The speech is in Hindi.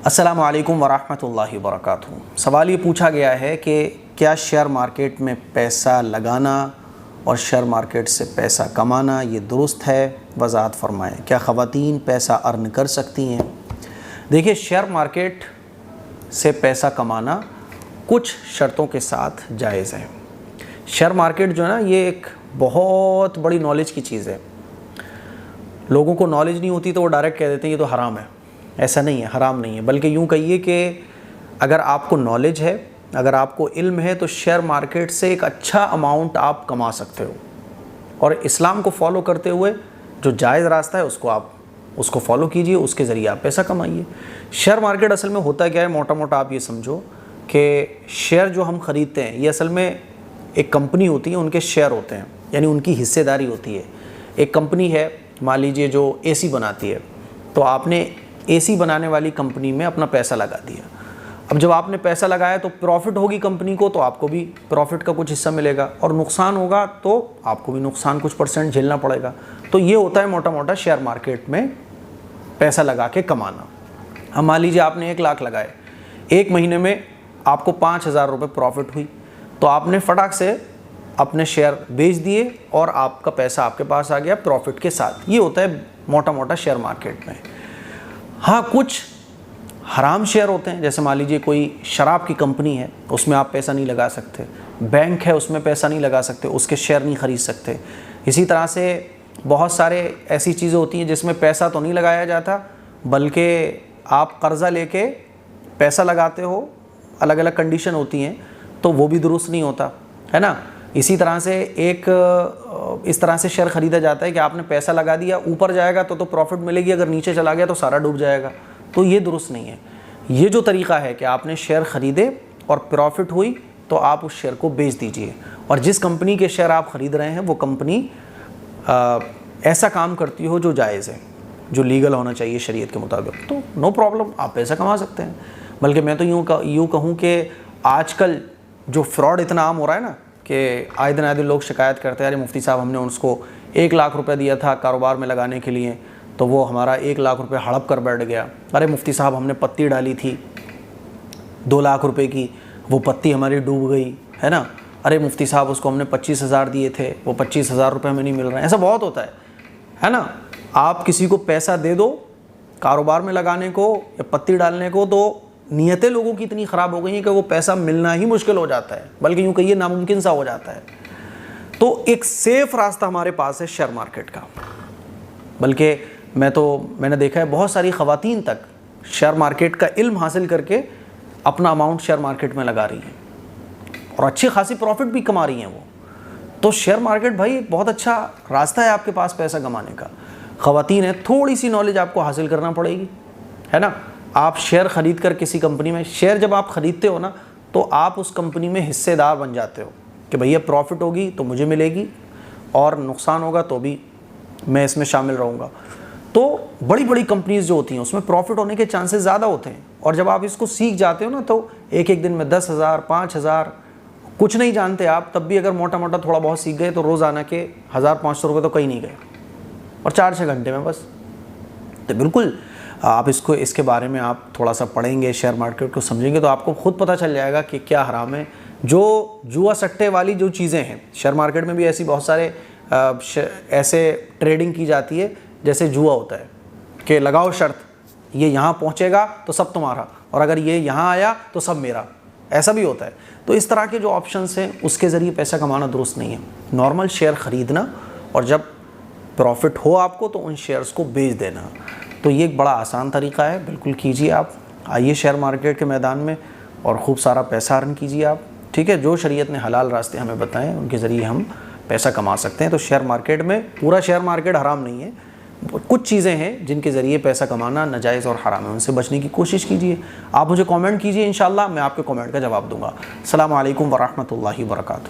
अस्सलामु अलैकुम वरहमतुल्लाहि वबरकातुहू। सवाल ये पूछा गया है कि क्या शेयर मार्केट में पैसा लगाना और शेयर मार्केट से पैसा कमाना ये दुरुस्त है? वज़ाहत फ़रमाएँ। क्या ख़वातीन पैसा अर्न कर सकती हैं? देखिए, शेयर मार्केट से पैसा कमाना कुछ शर्तों के साथ जायज़ है। शेयर मार्केट जो है ना, ये एक बहुत बड़ी नॉलेज की चीज़ है। लोगों को नॉलेज नहीं होती तो वो डायरेक्ट कह देते हैं ये तो हराम है। ऐसा नहीं है, हराम नहीं है, बल्कि यूँ कहिए कि अगर आपको नॉलेज है, अगर आपको इल्म है, तो शेयर मार्केट से एक अच्छा अमाउंट आप कमा सकते हो। और इस्लाम को फॉलो करते हुए जो जायज़ रास्ता है उसको फॉलो कीजिए, उसके ज़रिए आप पैसा कमाइए। शेयर मार्केट असल में होता क्या है, मोटा मोटा आप ये समझो कि शेयर जो हम ख़रीदते हैं ये असल में एक कंपनी होती है, उनके शेयर होते हैं, यानी उनकी हिस्सेदारी होती है। एक कंपनी है, मान लीजिए जो एसी बनाती है, तो आपने एसी बनाने वाली कंपनी में अपना पैसा लगा दिया। अब जब आपने पैसा लगाया तो प्रॉफिट होगी कंपनी को, तो आपको भी प्रॉफिट का कुछ हिस्सा मिलेगा, और नुकसान होगा तो आपको भी नुकसान कुछ परसेंट झेलना पड़ेगा। तो ये होता है मोटा मोटा शेयर मार्केट में पैसा लगा के कमाना। अब मान लीजिए आपने 1 लाख लगाए, 1 महीने में आपको 5,000 रुपये प्रॉफिट हुई, तो आपने फटाक से अपने शेयर बेच दिए और आपका पैसा आपके पास आ गया प्रॉफिट के साथ। ये होता है मोटा मोटा शेयर मार्केट में। हाँ, कुछ हराम शेयर होते हैं, जैसे मान लीजिए कोई शराब की कंपनी है, उसमें आप पैसा नहीं लगा सकते। बैंक है, उसमें पैसा नहीं लगा सकते, उसके शेयर नहीं ख़रीद सकते। इसी तरह से बहुत सारे ऐसी चीज़ें होती हैं जिसमें पैसा तो नहीं लगाया जाता, बल्कि आप कर्ज़ा लेके पैसा लगाते हो, अलग अलग कंडीशन होती हैं, तो वो भी दुरुस्त नहीं होता है ना। इसी तरह से इस तरह से शेयर ख़रीदा जाता है कि आपने पैसा लगा दिया, ऊपर जाएगा तो प्रॉफिट मिलेगी, अगर नीचे चला गया तो सारा डूब जाएगा। तो ये दुरुस्त नहीं है। ये जो तरीक़ा है कि आपने शेयर ख़रीदे और प्रॉफिट हुई तो आप उस शेयर को बेच दीजिए, और जिस कंपनी के शेयर आप ख़रीद रहे हैं वो कंपनी ऐसा काम करती हो जो जायज़ है, जो लीगल होना चाहिए शरीयत के मुताबिक, तो नो प्रॉब्लम, आप पैसा कमा सकते हैं। बल्कि मैं तो यूँ कहूँ कि आजकल जो फ्रॉड इतना आम हो रहा है ना, कि आए दिन लोग शिकायत करते हैं, अरे मुफ्ती साहब हमने उसको 1 लाख रुपए दिया था कारोबार में लगाने के लिए, तो वो हमारा 1 लाख रुपए हड़प कर बैठ गया। अरे मुफ्ती साहब हमने पत्ती डाली थी 2 लाख रुपए की, वो पत्ती हमारी डूब गई, है ना। अरे मुफ्ती साहब उसको हमने 25,000 दिए थे, वो 25,000 रुपये हमें नहीं मिल रहे हैं। ऐसा बहुत होता है ना। आप किसी को पैसा दे दो कारोबार में लगाने को या पत्ती डालने को, तो नीयतें लोगों की इतनी ख़राब हो गई हैं कि वो पैसा मिलना ही मुश्किल हो जाता है, बल्कि यूँ कहिए नामुमकिन सा हो जाता है। तो एक सेफ़ रास्ता हमारे पास है शेयर मार्केट का। बल्कि मैंने देखा है बहुत सारी ख़वातीन तक शेयर मार्केट का इल्म हासिल करके अपना अमाउंट शेयर मार्केट में लगा रही हैं और अच्छी खासी प्रॉफिट भी कमा रही हैं वो। तो शेयर मार्केट भाई एक बहुत अच्छा रास्ता है आपके पास पैसा कमाने का। ख़वातीन है, थोड़ी सी नॉलेज आपको हासिल करना पड़ेगी, है ना। आप शेयर ख़रीद कर किसी कंपनी में, शेयर जब आप ख़रीदते हो ना, तो आप उस कंपनी में हिस्सेदार बन जाते हो कि भैया प्रॉफिट होगी तो मुझे मिलेगी, और नुकसान होगा तो भी मैं इसमें शामिल रहूँगा। तो बड़ी बड़ी कंपनीज़ जो होती हैं उसमें प्रॉफिट होने के चांसेस ज़्यादा होते हैं, और जब आप इसको सीख जाते हो ना, तो एक दिन में 10,000 5,000 कुछ नहीं जानते आप, तब भी अगर मोटा मोटा थोड़ा बहुत सीख गए तो रोज़ाना के 1,500 रुपये तो कहीं नहीं गए, और 4-6 घंटे में बस। तो बिल्कुल आप इसके बारे में आप थोड़ा सा पढ़ेंगे, शेयर मार्केट को समझेंगे, तो आपको खुद पता चल जाएगा कि क्या हराम है। जो जुआ सट्टे वाली जो चीज़ें हैं, शेयर मार्केट में भी ऐसी बहुत सारे ऐसे ट्रेडिंग की जाती है जैसे जुआ होता है कि लगाओ शर्त, ये यहाँ पहुँचेगा तो सब तुम्हारा, और अगर ये यहाँ आया तो सब मेरा, ऐसा भी होता है। तो इस तरह के जो ऑप्शंस हैं उसके ज़रिए पैसा कमाना दुरुस्त नहीं है। नॉर्मल शेयर ख़रीदना, और जब प्रॉफिट हो आपको तो उन शेयर्स को बेच देना, तो ये एक बड़ा आसान तरीक़ा है। बिल्कुल कीजिए आप, आइए शेयर मार्केट के मैदान में और खूब सारा पैसा अर्न कीजिए आप, ठीक है। जो शरीयत ने हलाल रास्ते हमें बताएं उनके ज़रिए हम पैसा कमा सकते हैं। तो शेयर मार्केट में, पूरा शेयर मार्केट हराम नहीं है, कुछ चीज़ें हैं जिनके ज़रिए पैसा कमाना नाजायज़ और हराम है, उनसे बचने की कोशिश कीजिए। आप मुझे कमेंट कीजिए, इंशाअल्लाह मैं आपके कमेंट का जवाब दूँगा। अस्सलामु अलैकुम वरहमतुल्लाहि वबरकातुहू।